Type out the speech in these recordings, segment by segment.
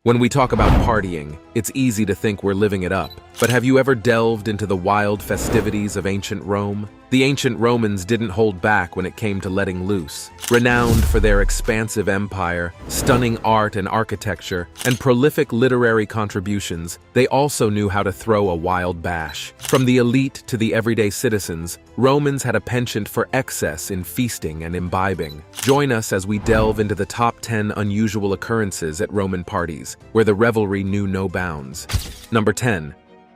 When we talk about partying, it's easy to think we're living it up. But have you ever delved into the wild festivities of ancient Rome? The ancient Romans didn't hold back when it came to letting loose. Renowned for their expansive empire, stunning art and architecture, and prolific literary contributions, they also knew how to throw a wild bash. From the elite to the everyday citizens, Romans had a penchant for excess in feasting and imbibing. Join us as we delve into the top 10 unusual occurrences at Roman parties, where the revelry knew no bounds. Number 10.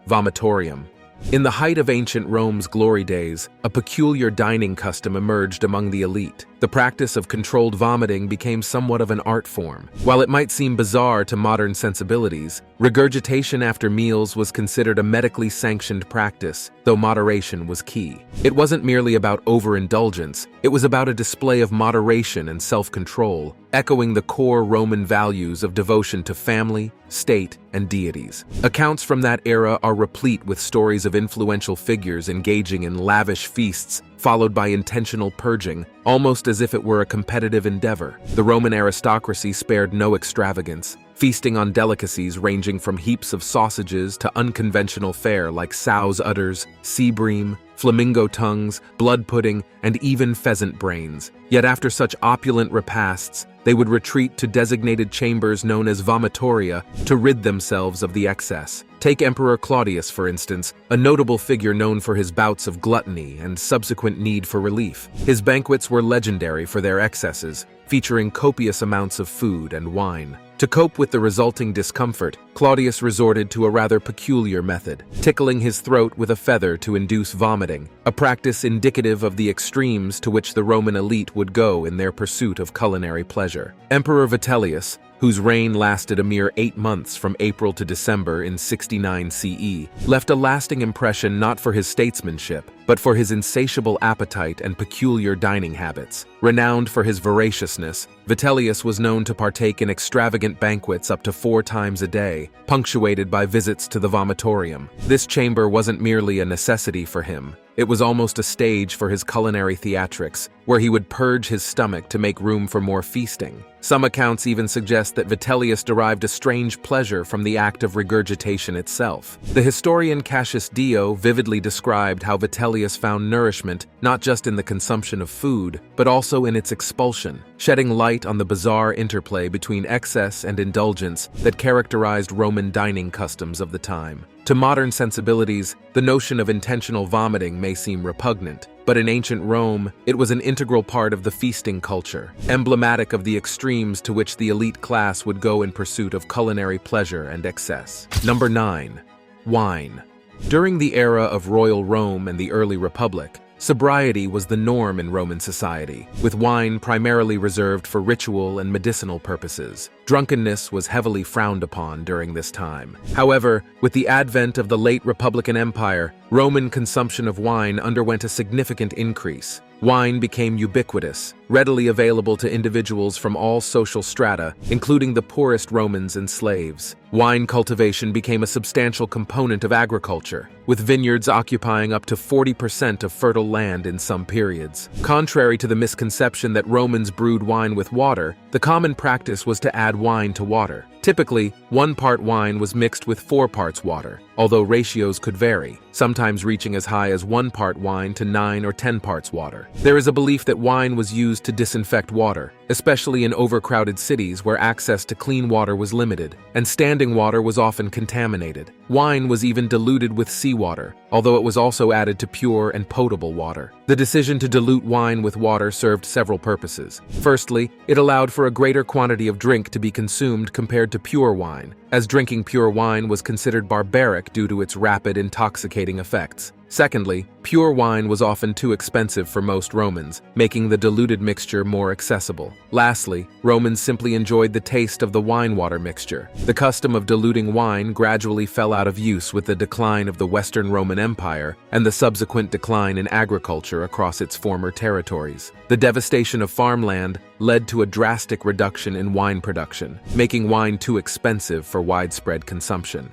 Vomitorium. In the height of ancient Rome's glory days, a peculiar dining custom emerged among the elite. The practice of controlled vomiting became somewhat of an art form. While it might seem bizarre to modern sensibilities, regurgitation after meals was considered a medically sanctioned practice, though moderation was key. It wasn't merely about overindulgence, it was about a display of moderation and self-control, echoing the core Roman values of devotion to family, state, and deities. Accounts from that era are replete with stories of influential figures engaging in lavish feasts, followed by intentional purging, almost as if it were a competitive endeavor. The Roman aristocracy spared no extravagance, feasting on delicacies ranging from heaps of sausages to unconventional fare like sow's udders, sea bream, flamingo tongues, blood pudding, and even pheasant brains. Yet after such opulent repasts, they would retreat to designated chambers known as vomitoria to rid themselves of the excess. Take Emperor Claudius, for instance, a notable figure known for his bouts of gluttony and subsequent need for relief. His banquets were legendary for their excesses, featuring copious amounts of food and wine. To cope with the resulting discomfort, Claudius resorted to a rather peculiar method, tickling his throat with a feather to induce vomiting, a practice indicative of the extremes to which the Roman elite would go in their pursuit of culinary pleasure. Emperor Vitellius, whose reign lasted a mere 8 months from April to December in 69 CE, left a lasting impression not for his statesmanship, but for his insatiable appetite and peculiar dining habits. Renowned for his voraciousness, Vitellius was known to partake in extravagant banquets up to 4 times a day, punctuated by visits to the vomitorium. This chamber wasn't merely a necessity for him. It was almost a stage for his culinary theatrics, where he would purge his stomach to make room for more feasting. Some accounts even suggest that Vitellius derived a strange pleasure from the act of regurgitation itself. The historian Cassius Dio vividly described how Vitellius found nourishment not just in the consumption of food, but also in its expulsion, shedding light on the bizarre interplay between excess and indulgence that characterized Roman dining customs of the time. To modern sensibilities, the notion of intentional vomiting may seem repugnant, but in ancient Rome, it was an integral part of the feasting culture, emblematic of the extremes to which the elite class would go in pursuit of culinary pleasure and excess. Number 9. Wine. During the era of royal Rome and the early Republic, sobriety was the norm in Roman society, with wine primarily reserved for ritual and medicinal purposes. Drunkenness was heavily frowned upon during this time. However, with the advent of the late Republican Empire, Roman consumption of wine underwent a significant increase. Wine became ubiquitous, readily available to individuals from all social strata, including the poorest Romans and slaves. Wine cultivation became a substantial component of agriculture, with vineyards occupying up to 40% of fertile land in some periods. Contrary to the misconception that Romans brewed wine with water, the common practice was to add wine to water. Typically, 1 part wine was mixed with 4 parts water, although ratios could vary, sometimes reaching as high as 1 part wine to 9 or 10 parts water. There is a belief that wine was used to disinfect water, especially in overcrowded cities where access to clean water was limited, and standing water was often contaminated. Wine was even diluted with seawater, although it was also added to pure and potable water. The decision to dilute wine with water served several purposes. Firstly, it allowed for a greater quantity of drink to be consumed compared to pure wine, as drinking pure wine was considered barbaric due to its rapid intoxicating effects. Secondly, pure wine was often too expensive for most Romans, making the diluted mixture more accessible. Lastly, Romans simply enjoyed the taste of the wine-water mixture. The custom of diluting wine gradually fell out of use with the decline of the Western Roman Empire and the subsequent decline in agriculture across its former territories. The devastation of farmland led to a drastic reduction in wine production, making wine too expensive for widespread consumption.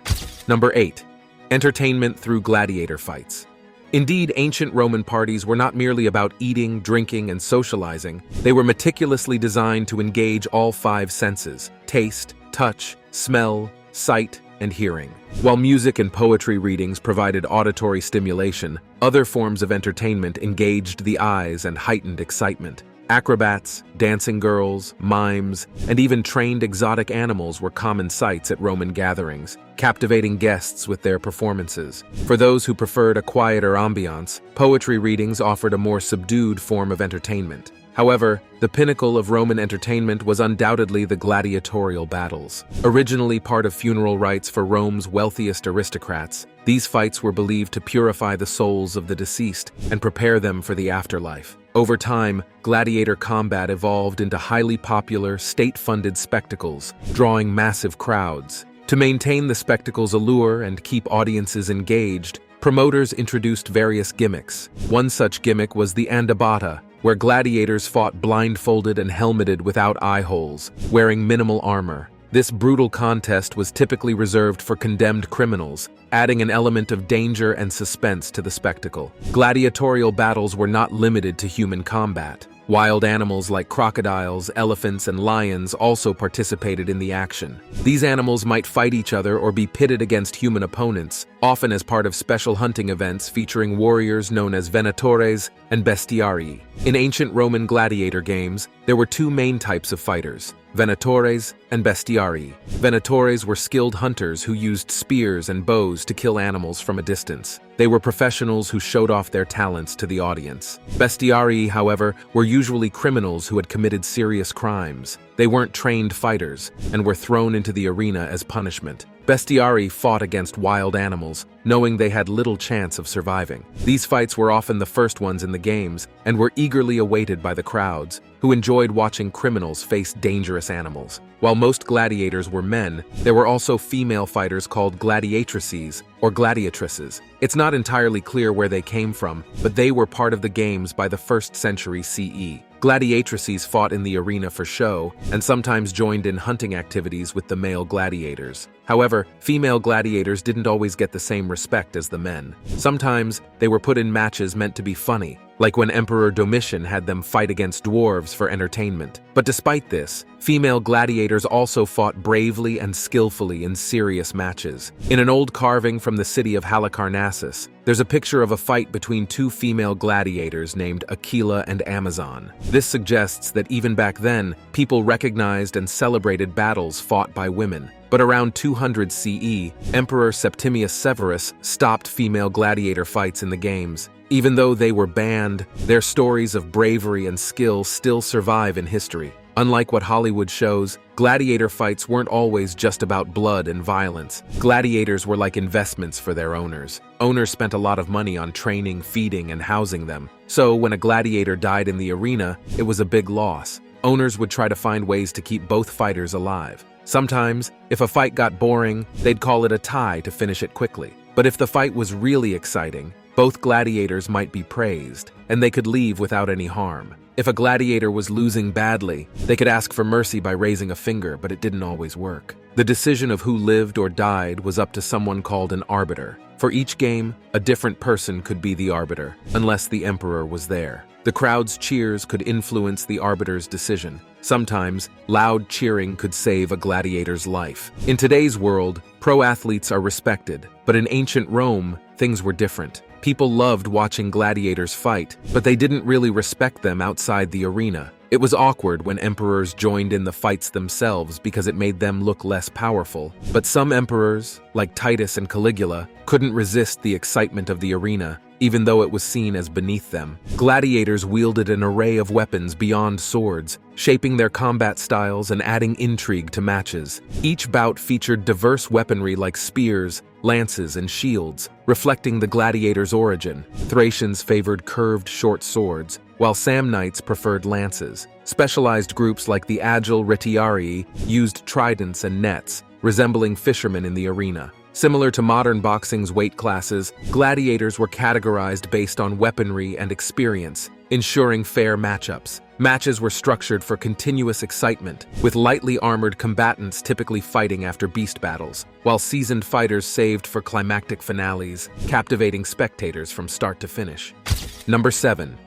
Number 8. Entertainment through gladiator fights. Indeed, ancient Roman parties were not merely about eating, drinking, and socializing. They were meticulously designed to engage all 5 senses: taste, touch, smell, sight, and hearing. While music and poetry readings provided auditory stimulation, other forms of entertainment engaged the eyes and heightened excitement. Acrobats, dancing girls, mimes, and even trained exotic animals were common sights at Roman gatherings, captivating guests with their performances. For those who preferred a quieter ambiance, poetry readings offered a more subdued form of entertainment. However, the pinnacle of Roman entertainment was undoubtedly the gladiatorial battles. Originally part of funeral rites for Rome's wealthiest aristocrats, these fights were believed to purify the souls of the deceased and prepare them for the afterlife. Over time, gladiator combat evolved into highly popular, state-funded spectacles, drawing massive crowds. To maintain the spectacle's allure and keep audiences engaged, promoters introduced various gimmicks. One such gimmick was the andabata, where gladiators fought blindfolded and helmeted without eye holes, wearing minimal armor. This brutal contest was typically reserved for condemned criminals, adding an element of danger and suspense to the spectacle. Gladiatorial battles were not limited to human combat. Wild animals like crocodiles, elephants, and lions also participated in the action. These animals might fight each other or be pitted against human opponents, often as part of special hunting events featuring warriors known as venatores and bestiarii. In ancient Roman gladiator games, there were two main types of fighters: venatores and bestiarii. Venatores were skilled hunters who used spears and bows to kill animals from a distance. They were professionals who showed off their talents to the audience. Bestiarii, however, were usually criminals who had committed serious crimes. They weren't trained fighters and were thrown into the arena as punishment. Bestiarii fought against wild animals, knowing they had little chance of surviving. These fights were often the first ones in the games and were eagerly awaited by the crowds, who enjoyed watching criminals face dangerous animals. While most gladiators were men, there were also female fighters called gladiatrices or gladiatresses. It's not entirely clear where they came from, but they were part of the games by the 1st century CE. Gladiatrices fought in the arena for show and sometimes joined in hunting activities with the male gladiators. However, female gladiators didn't always get the same respect as the men. Sometimes they were put in matches meant to be funny, like when Emperor Domitian had them fight against dwarves for entertainment. But despite this, female gladiators also fought bravely and skillfully in serious matches. In an old carving from the city of Halicarnassus, there's a picture of a fight between two female gladiators named Aquila and Amazon. This suggests that even back then, people recognized and celebrated battles fought by women. But around 200 CE, Emperor Septimius Severus stopped female gladiator fights in the games. Even though they were banned, their stories of bravery and skill still survive in history. Unlike what Hollywood shows, gladiator fights weren't always just about blood and violence. Gladiators were like investments for their owners. Owners spent a lot of money on training, feeding, and housing them. So when a gladiator died in the arena, it was a big loss. Owners would try to find ways to keep both fighters alive. Sometimes, if a fight got boring, they'd call it a tie to finish it quickly. But if the fight was really exciting, both gladiators might be praised, and they could leave without any harm. If a gladiator was losing badly, they could ask for mercy by raising a finger, but it didn't always work. The decision of who lived or died was up to someone called an arbiter. For each game, a different person could be the arbiter, unless the emperor was there. The crowd's cheers could influence the arbiter's decision. Sometimes, loud cheering could save a gladiator's life. In today's world, pro athletes are respected, but in ancient Rome, things were different. People loved watching gladiators fight, but they didn't really respect them outside the arena. It was awkward when emperors joined in the fights themselves because it made them look less powerful. But some emperors, like Titus and Caligula, couldn't resist the excitement of the arena, even though it was seen as beneath them. Gladiators wielded an array of weapons beyond swords, shaping their combat styles and adding intrigue to matches. Each bout featured diverse weaponry like spears, lances, and shields, reflecting the gladiator's origin. Thracians favored curved short swords, while Samnites preferred lances. Specialized groups like the agile retiarii used tridents and nets, resembling fishermen in the arena. Similar to modern boxing's weight classes, gladiators were categorized based on weaponry and experience, ensuring fair matchups. Matches were structured for continuous excitement, with lightly armored combatants typically fighting after beast battles, while seasoned fighters saved for climactic finales, captivating spectators from start to finish. Number 7.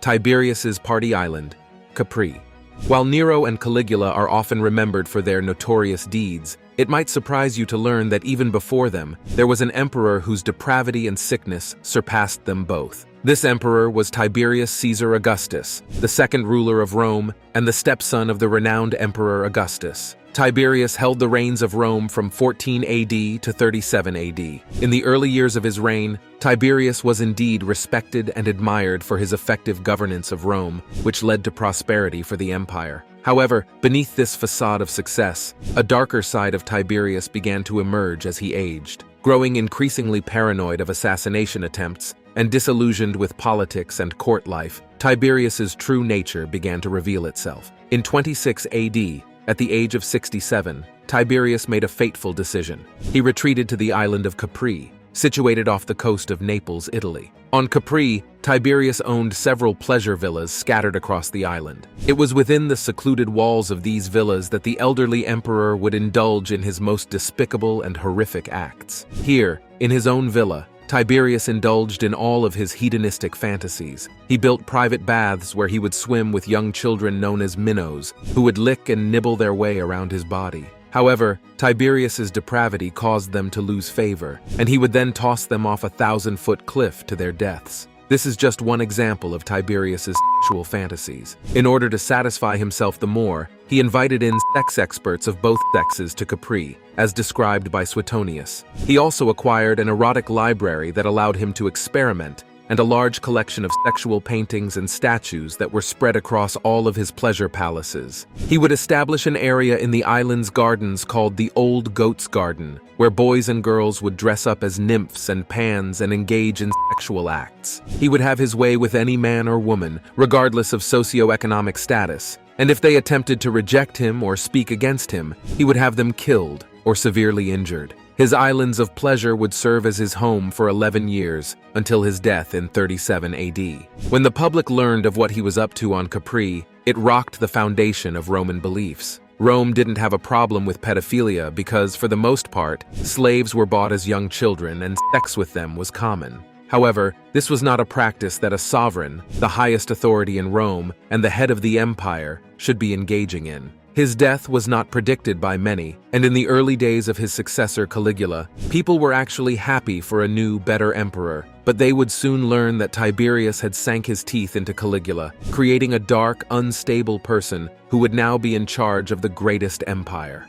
Tiberius's Party Island, Capri. While Nero and Caligula are often remembered for their notorious deeds, It might surprise you to learn that even before them, there was an emperor whose depravity and sickness surpassed them both. This emperor was Tiberius Caesar Augustus, the second ruler of Rome and the stepson of the renowned Emperor Augustus. Tiberius held the reins of Rome from 14 AD to 37 AD. In the early years of his reign, Tiberius was indeed respected and admired for his effective governance of Rome, which led to prosperity for the empire. However, beneath this facade of success, a darker side of Tiberius began to emerge as he aged. Growing increasingly paranoid of assassination attempts and disillusioned with politics and court life, Tiberius's true nature began to reveal itself. In 26 AD, at the age of 67, Tiberius made a fateful decision. He retreated to the island of Capri, situated off the coast of Naples, Italy. On Capri, Tiberius owned several pleasure villas scattered across the island. It was within the secluded walls of these villas that the elderly emperor would indulge in his most despicable and horrific acts. Here, in his own villa, Tiberius indulged in all of his hedonistic fantasies. He built private baths where he would swim with young children known as minnows, who would lick and nibble their way around his body. However, Tiberius's depravity caused them to lose favor, and he would then toss them off a 1,000-foot cliff to their deaths. This is just one example of Tiberius's sexual fantasies. In order to satisfy himself the more, he invited in sex experts of both sexes to Capri, as described by Suetonius. He also acquired an erotic library that allowed him to experiment, and a large collection of sexual paintings and statues that were spread across all of his pleasure palaces. He would establish an area in the island's gardens called the Old Goat's Garden, where boys and girls would dress up as nymphs and pans and engage in sexual acts. He would have his way with any man or woman, regardless of socioeconomic status, and if they attempted to reject him or speak against him, he would have them killed or severely injured. His islands of pleasure would serve as his home for 11 years, until his death in 37 AD. When the public learned of what he was up to on Capri, it rocked the foundation of Roman beliefs. Rome didn't have a problem with pedophilia because, for the most part, slaves were bought as young children and sex with them was common. However, this was not a practice that a sovereign, the highest authority in Rome and the head of the empire, should be engaging in. His death was not predicted by many, and in the early days of his successor Caligula, people were actually happy for a new, better emperor, but they would soon learn that Tiberius had sank his teeth into Caligula, creating a dark, unstable person who would now be in charge of the greatest empire.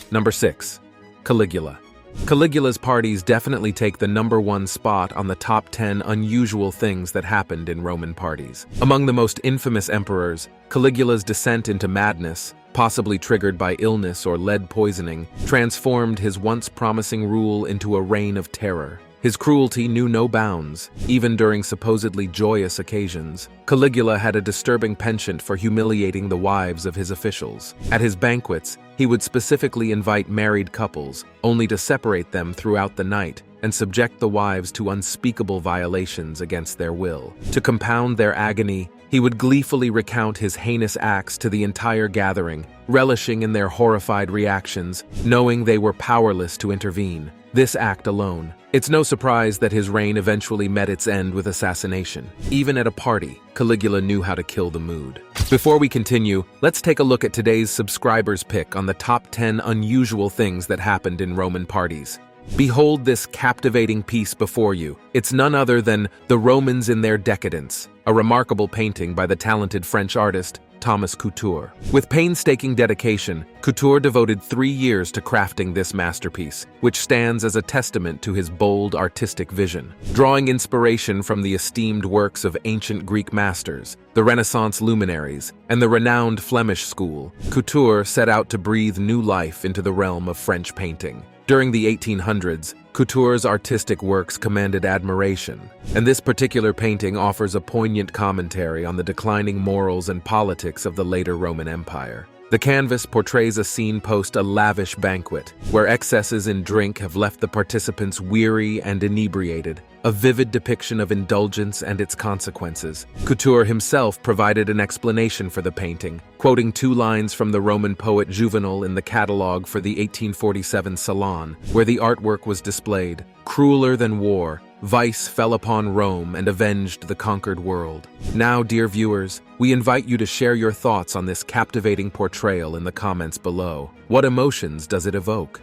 Number 6. Caligula. Caligula's parties definitely take the #1 spot on the top 10 unusual things that happened in Roman parties. Among the most infamous emperors, Caligula's descent into madness, possibly triggered by illness or lead poisoning, transformed his once promising rule into a reign of terror. His cruelty knew no bounds, even during supposedly joyous occasions. Caligula had a disturbing penchant for humiliating the wives of his officials. At his banquets, he would specifically invite married couples, only to separate them throughout the night and subject the wives to unspeakable violations against their will. To compound their agony, he would gleefully recount his heinous acts to the entire gathering, relishing in their horrified reactions, knowing they were powerless to intervene. This act alone. It's no surprise that his reign eventually met its end with assassination. Even at a party, Caligula knew how to kill the mood. Before we continue, let's take a look at today's subscribers' pick on the top 10 unusual things that happened in Roman parties. Behold this captivating piece before you. It's none other than The Romans in Their Decadence, a remarkable painting by the talented French artist Thomas Couture. With painstaking dedication, Couture devoted 3 years to crafting this masterpiece, which stands as a testament to his bold artistic vision. Drawing inspiration from the esteemed works of ancient Greek masters, the Renaissance luminaries, and the renowned Flemish school, Couture set out to breathe new life into the realm of French painting. During the 1800s, Couture's artistic works commanded admiration, and this particular painting offers a poignant commentary on the declining morals and politics of the later Roman Empire. The canvas portrays a scene post a lavish banquet, where excesses in drink have left the participants weary and inebriated, a vivid depiction of indulgence and its consequences. Couture himself provided an explanation for the painting, quoting 2 lines from the Roman poet Juvenal in the catalogue for the 1847 Salon, where the artwork was displayed. "Crueler than war, vice fell upon Rome and avenged the conquered world. Now, dear viewers, we invite you to share your thoughts on this captivating portrayal in the comments below. What emotions does it evoke?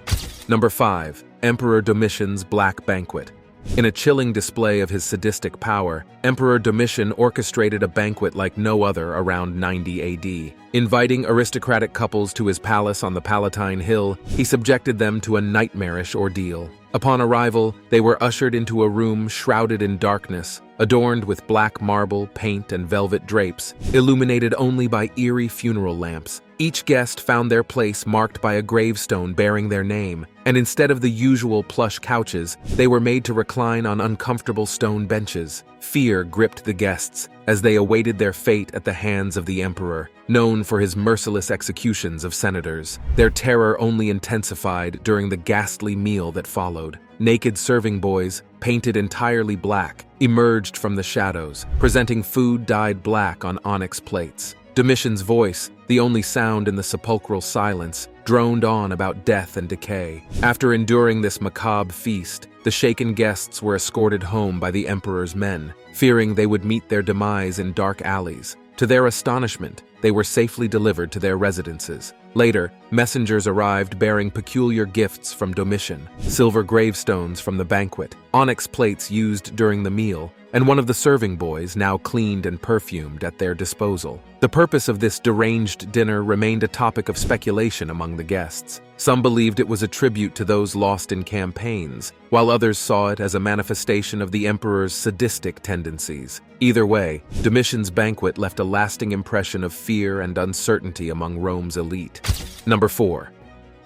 Number 5. Emperor Domitian's Black Banquet. In a chilling display of his sadistic power, Emperor Domitian orchestrated a banquet like no other around 90 AD. Inviting aristocratic couples to his palace on the Palatine Hill, he subjected them to a nightmarish ordeal. Upon arrival, they were ushered into a room shrouded in darkness, adorned with black marble, paint, and velvet drapes, illuminated only by eerie funeral lamps. Each guest found their place marked by a gravestone bearing their name, and instead of the usual plush couches, they were made to recline on uncomfortable stone benches. Fear gripped the guests as they awaited their fate at the hands of the emperor, known for his merciless executions of senators. Their terror only intensified during the ghastly meal that followed. Naked serving boys, painted entirely black, emerged from the shadows, presenting food dyed black on onyx plates. Domitian's voice, the only sound in the sepulchral silence, droned on about death and decay. After enduring this macabre feast, the shaken guests were escorted home by the emperor's men, fearing they would meet their demise in dark alleys. To their astonishment, they were safely delivered to their residences. Later, messengers arrived bearing peculiar gifts from Domitian: silver gravestones from the banquet, onyx plates used during the meal, and one of the serving boys, now cleaned and perfumed, at their disposal. The purpose of this deranged dinner remained a topic of speculation among the guests. Some believed it was a tribute to those lost in campaigns, while others saw it as a manifestation of the emperor's sadistic tendencies. Either way, Domitian's banquet left a lasting impression of fear and uncertainty among Rome's elite. Number 4.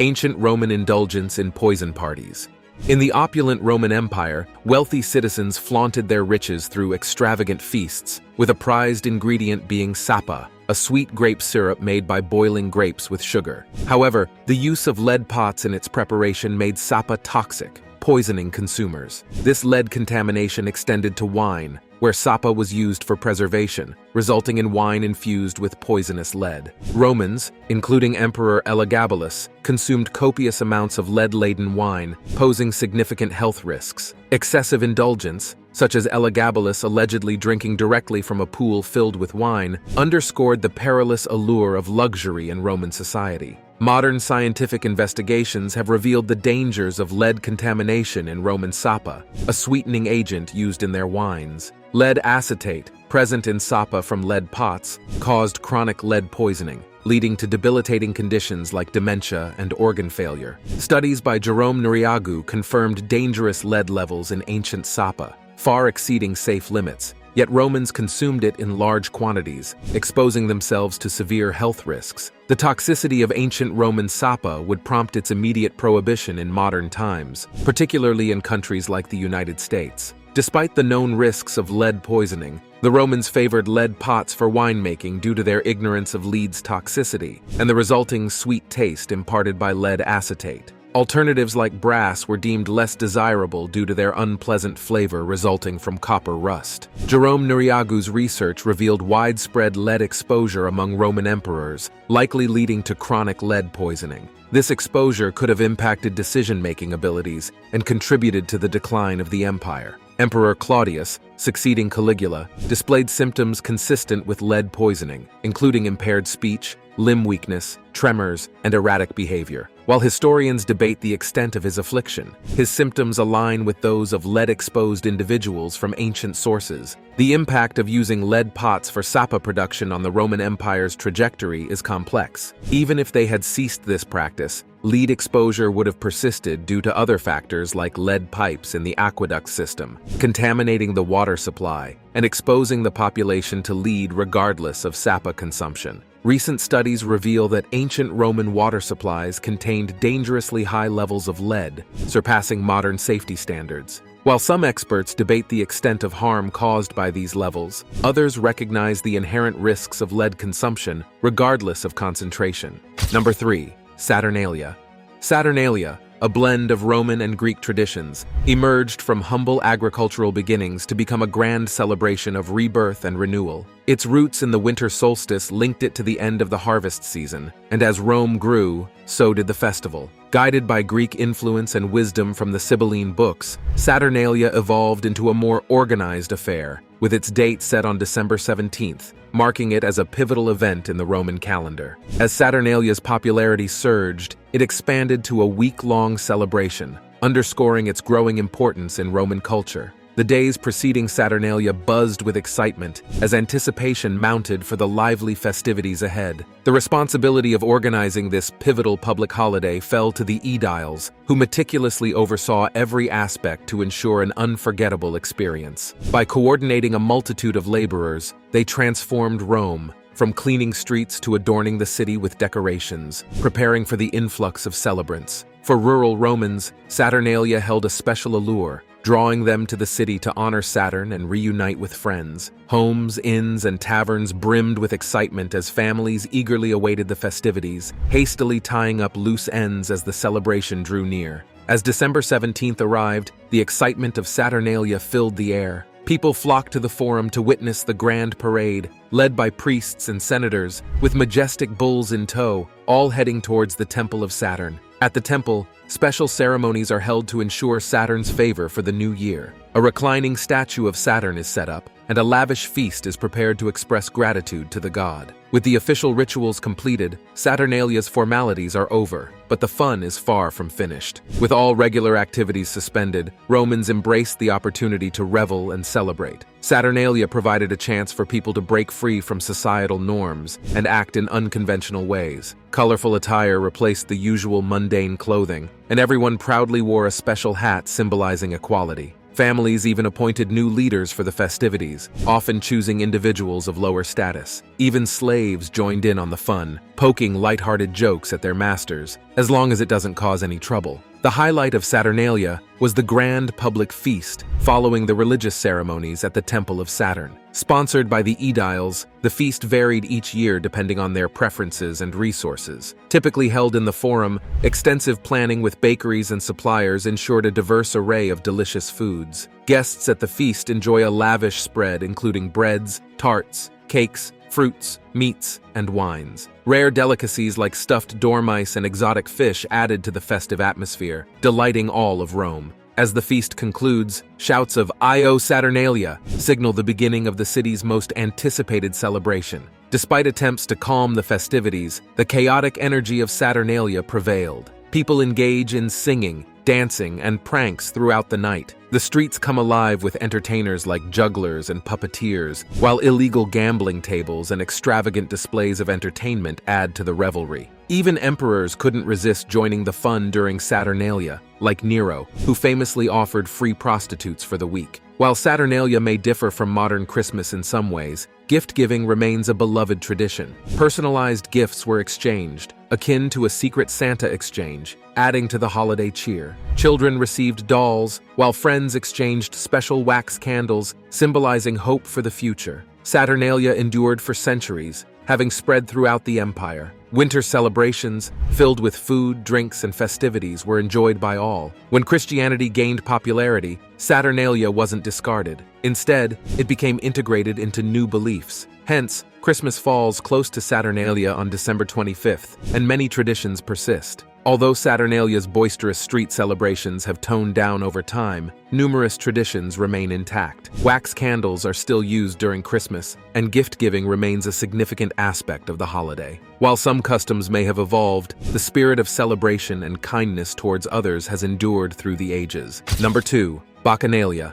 Ancient Roman indulgence in poison parties. In the opulent Roman Empire, wealthy citizens flaunted their riches through extravagant feasts, with a prized ingredient being sapa, a sweet grape syrup made by boiling grapes with sugar. However, the use of lead pots in its preparation made sapa toxic, poisoning consumers. This lead contamination extended to wine, where sapa was used for preservation, resulting in wine infused with poisonous lead. Romans, including Emperor Elagabalus, consumed copious amounts of lead-laden wine, posing significant health risks. Excessive indulgence, such as Elagabalus allegedly drinking directly from a pool filled with wine, underscored the perilous allure of luxury in Roman society. Modern scientific investigations have revealed the dangers of lead contamination in Roman sapa, a sweetening agent used in their wines. Lead acetate, present in sapa from lead pots, caused chronic lead poisoning, leading to debilitating conditions like dementia and organ failure. Studies by Jerome Nuriagu confirmed dangerous lead levels in ancient sapa, far exceeding safe limits. Yet Romans consumed it in large quantities, exposing themselves to severe health risks. The toxicity of ancient Roman sapa would prompt its immediate prohibition in modern times, particularly in countries like the United States. Despite the known risks of lead poisoning, the Romans favored lead pots for winemaking due to their ignorance of lead's toxicity and the resulting sweet taste imparted by lead acetate. Alternatives like brass were deemed less desirable due to their unpleasant flavor resulting from copper rust. Jerome Nuriagu's research revealed widespread lead exposure among Roman emperors, likely leading to chronic lead poisoning. This exposure could have impacted decision-making abilities and contributed to the decline of the empire. Emperor Claudius, succeeding Caligula, displayed symptoms consistent with lead poisoning, including impaired speech, limb weakness, tremors, and erratic behavior. While historians debate the extent of his affliction, his symptoms align with those of lead-exposed individuals from ancient sources. The impact of using lead pots for sapa production on the Roman Empire's trajectory is complex. Even if they had ceased this practice, lead exposure would have persisted due to other factors like lead pipes in the aqueduct system, contaminating the water supply, and exposing the population to lead regardless of sapa consumption. Recent studies reveal that ancient Roman water supplies contained dangerously high levels of lead, surpassing modern safety standards. While some experts debate the extent of harm caused by these levels, others recognize the inherent risks of lead consumption, regardless of concentration. Number 3. Saturnalia. Saturnalia, a blend of Roman and Greek traditions, emerged from humble agricultural beginnings to become a grand celebration of rebirth and renewal. Its roots in the winter solstice linked it to the end of the harvest season, and as Rome grew, so did the festival. Guided by Greek influence and wisdom from the Sibylline books, Saturnalia evolved into a more organized affair, with its date set on December 17th, marking it as a pivotal event in the Roman calendar. As Saturnalia's popularity surged, it expanded to a week-long celebration, underscoring its growing importance in Roman culture. The days preceding Saturnalia buzzed with excitement as anticipation mounted for the lively festivities ahead. The responsibility of organizing this pivotal public holiday fell to the aediles, who meticulously oversaw every aspect to ensure an unforgettable experience. By coordinating a multitude of laborers, they transformed Rome, from cleaning streets to adorning the city with decorations, preparing for the influx of celebrants. For rural Romans, Saturnalia held a special allure, drawing them to the city to honor Saturn and reunite with friends. Homes, inns, and taverns brimmed with excitement as families eagerly awaited the festivities, hastily tying up loose ends as the celebration drew near. As December 17th arrived, the excitement of Saturnalia filled the air. People flocked to the forum to witness the grand parade, led by priests and senators, with majestic bulls in tow, all heading towards the Temple of Saturn. At the temple, special ceremonies are held to ensure Saturn's favor for the new year. A reclining statue of Saturn is set up, and a lavish feast is prepared to express gratitude to the god. With the official rituals completed, Saturnalia's formalities are over, but the fun is far from finished. With all regular activities suspended, Romans embraced the opportunity to revel and celebrate. Saturnalia provided a chance for people to break free from societal norms and act in unconventional ways. Colorful attire replaced the usual mundane clothing, and everyone proudly wore a special hat symbolizing equality. Families even appointed new leaders for the festivities, often choosing individuals of lower status. Even slaves joined in on the fun, poking lighthearted jokes at their masters, as long as it doesn't cause any trouble. The highlight of Saturnalia was the grand public feast, following the religious ceremonies at the Temple of Saturn. Sponsored by the aediles, the feast varied each year depending on their preferences and resources. Typically held in the forum, extensive planning with bakeries and suppliers ensured a diverse array of delicious foods. Guests at the feast enjoy a lavish spread including breads, tarts, cakes, fruits, meats, and wines. Rare delicacies like stuffed dormice and exotic fish added to the festive atmosphere, delighting all of Rome. As the feast concludes, shouts of "Io Saturnalia" signal the beginning of the city's most anticipated celebration. Despite attempts to calm the festivities, the chaotic energy of Saturnalia prevailed. People engage in singing, dancing, and pranks throughout the night. The streets come alive with entertainers like jugglers and puppeteers, while illegal gambling tables and extravagant displays of entertainment add to the revelry. Even emperors couldn't resist joining the fun during Saturnalia, like Nero, who famously offered free prostitutes for the week. While Saturnalia may differ from modern Christmas in some ways, gift-giving remains a beloved tradition. Personalized gifts were exchanged, akin to a secret Santa exchange, adding to the holiday cheer. Children received dolls, while friends exchanged special wax candles, symbolizing hope for the future. Saturnalia endured for centuries, having spread throughout the empire. Winter celebrations, filled with food, drinks, and festivities, were enjoyed by all. When Christianity gained popularity, Saturnalia wasn't discarded. Instead, it became integrated into new beliefs. Hence, Christmas falls close to Saturnalia on December 25th, and many traditions persist. Although Saturnalia's boisterous street celebrations have toned down over time, numerous traditions remain intact. Wax candles are still used during Christmas, and gift-giving remains a significant aspect of the holiday. While some customs may have evolved, the spirit of celebration and kindness towards others has endured through the ages. Number 2. Bacchanalia.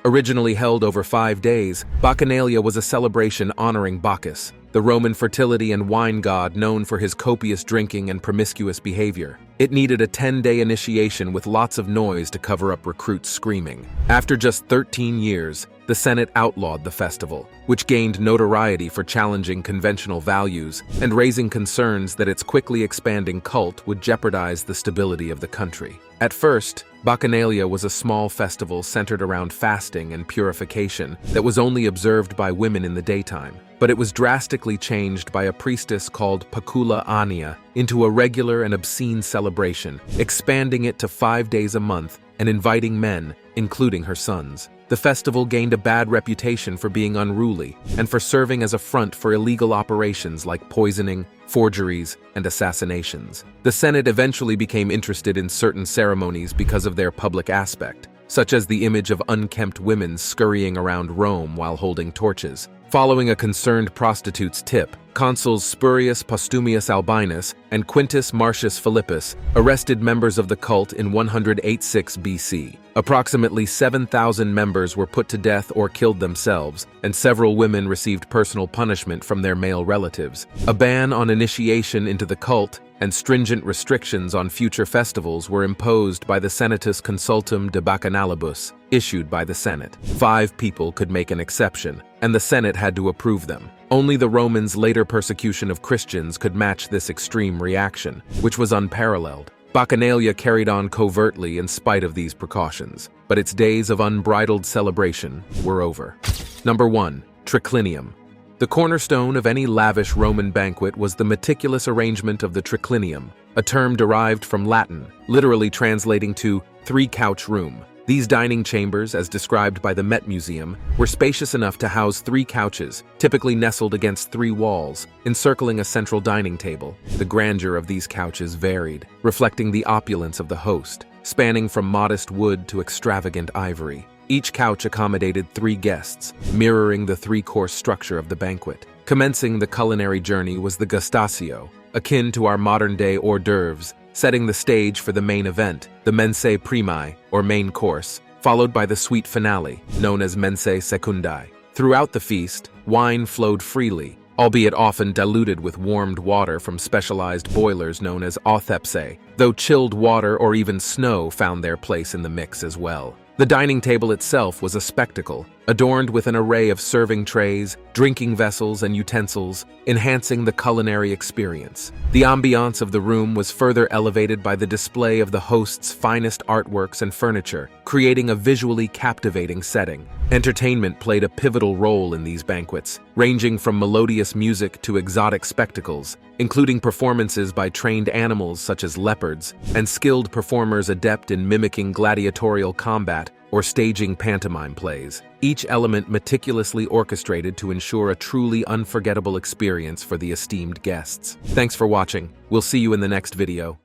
Originally held over 5 days, Bacchanalia was a celebration honoring Bacchus, the Roman fertility and wine god known for his copious drinking and promiscuous behavior. It needed a 10-day initiation with lots of noise to cover up recruits screaming. After just 13 years, the Senate outlawed the festival, which gained notoriety for challenging conventional values and raising concerns that its quickly expanding cult would jeopardize the stability of the country. At first, Bacchanalia was a small festival centered around fasting and purification that was only observed by women in the daytime. But it was drastically changed by a priestess called Pacula Ania into a regular and obscene celebration, expanding it to 5 days a month and inviting men, including her sons. The festival gained a bad reputation for being unruly and for serving as a front for illegal operations like poisoning, forgeries, and assassinations. The Senate eventually became interested in certain ceremonies because of their public aspect, such as the image of unkempt women scurrying around Rome while holding torches. Following a concerned prostitute's tip, consuls Spurius Postumius Albinus and Quintus Marcius Philippus arrested members of the cult in 186 BC. Approximately 7,000 members were put to death or killed themselves, and several women received personal punishment from their male relatives. A ban on initiation into the cult and stringent restrictions on future festivals were imposed by the Senatus Consultum de Bacchanalibus, issued by the Senate. 5 people could make an exception, and the Senate had to approve them. Only the Romans' later persecution of Christians could match this extreme reaction, which was unparalleled. Bacchanalia carried on covertly in spite of these precautions, but its days of unbridled celebration were over. Number 1. Triclinium. The cornerstone of any lavish Roman banquet was the meticulous arrangement of the triclinium, a term derived from Latin, literally translating to three-couch room. These dining chambers, as described by the Met Museum, were spacious enough to house 3 couches, typically nestled against 3 walls, encircling a central dining table. The grandeur of these couches varied, reflecting the opulence of the host, spanning from modest wood to extravagant ivory. Each couch accommodated 3 guests, mirroring the 3-course structure of the banquet. Commencing the culinary journey was the gustatio, akin to our modern-day hors d'oeuvres, setting the stage for the main event, the mensae primae, or main course, followed by the sweet finale, known as mensae secundae. Throughout the feast, wine flowed freely, albeit often diluted with warmed water from specialized boilers known as authepsae, though chilled water or even snow found their place in the mix as well. The dining table itself was a spectacle, adorned with an array of serving trays, drinking vessels, and utensils, enhancing the culinary experience. The ambiance of the room was further elevated by the display of the host's finest artworks and furniture, creating a visually captivating setting. Entertainment played a pivotal role in these banquets, ranging from melodious music to exotic spectacles, including performances by trained animals such as leopards, and skilled performers adept in mimicking gladiatorial combat or staging pantomime plays. Each element meticulously orchestrated to ensure a truly unforgettable experience for the esteemed guests. Thanks for watching. We'll see you in the next video.